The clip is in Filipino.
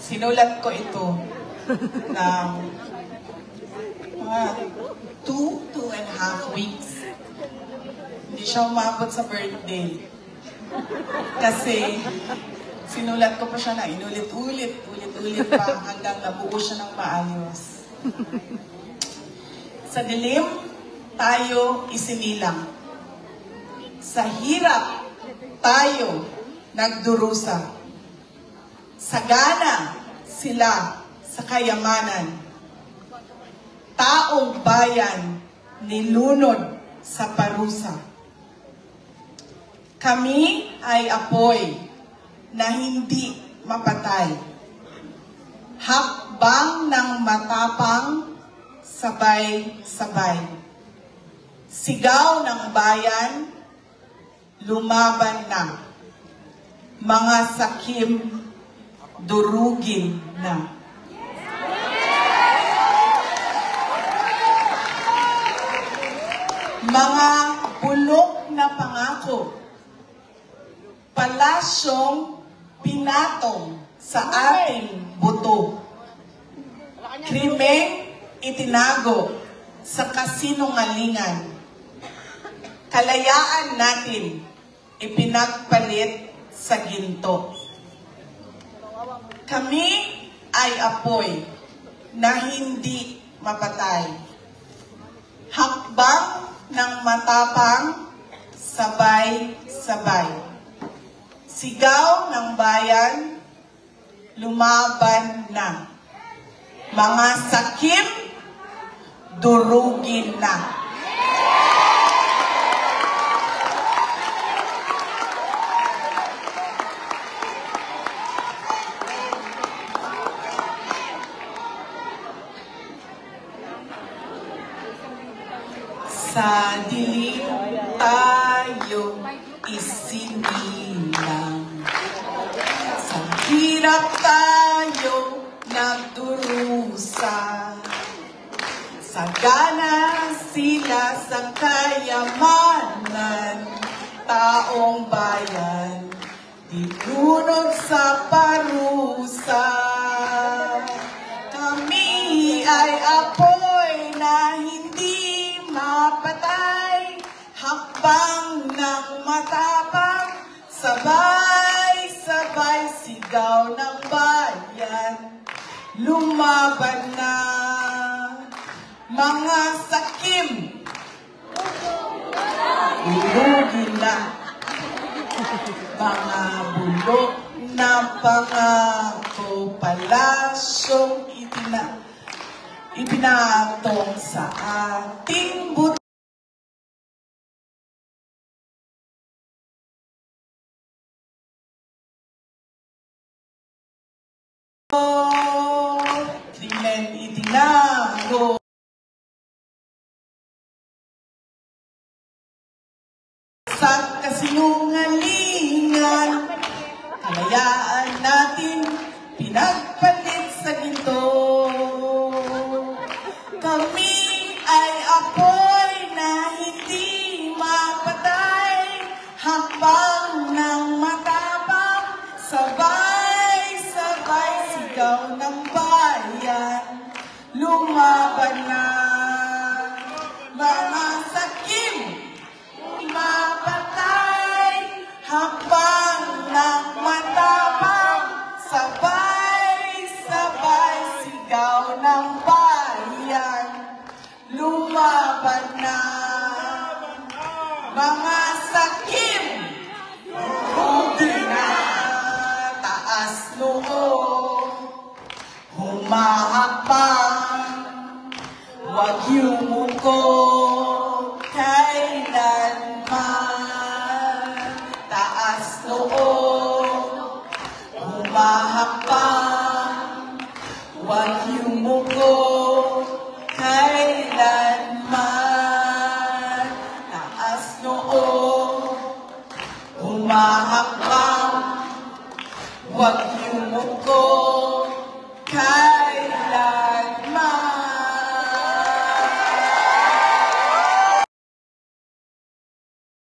Sinulat ko ito ng mga 2.5 weeks. Hindi siya umabot sa birthday. Kasi sinulat ko pa siya na inulit-ulit pa hanggang nabuo siya ng maayos. Sa dilim, tayo isinilang. Sa hirap, tayo nagdurusa. Sagana sila sa kayamanan. Taong bayan nilunod sa parusa. Kami ay apoy na hindi mapatay. Hakbang ng matapang, sabay-sabay. Sigaw ng bayan, lumaban na. Mga sakim, durugin na. Mga bulok na pangako, palasyong pinatong sa ating buto. Krimeng itinago sa kasinungalingan. Kalayaan natin ipinagpalit sa ginto. Kami ay apoy na hindi mapatay. Hakbang ng matapang, sabay-sabay. Sigaw ng bayan, lumaban na. Mga sakim, durugin na. Sa dilim tayo isinilang. Sa hirap tayo nagdurusa. Sagana sila sa kayamanan. Taong bayan dilunod sa parusa. Kami ay apoy na hindi mapatay, hakbang ng matapang, sabay-sabay sigaw ng bayan, lumaban na. Mga sakim, durugin na. Mga bulok na pangako, palasyong ipinatong sa ating buto. Krimen itinago sa kasinungalingan. Kalayaan natin pinagpalit sa ginto. Kami ay apoy na hindi mapatay, hakbang ng matapang, sabay-sabay sigaw ng bayan, lumaban na. Mga sakim, mapatay, hakbang ng matapang, sabay-sabay sigaw ng bayan, lumaban na. Mga sakim, durugin na. Taas noo, humahakbang, huwag yumuko kailanman. Taas noo, humahakbang, huwag yumuko kailanman. Taas noo, humahakbang, huwag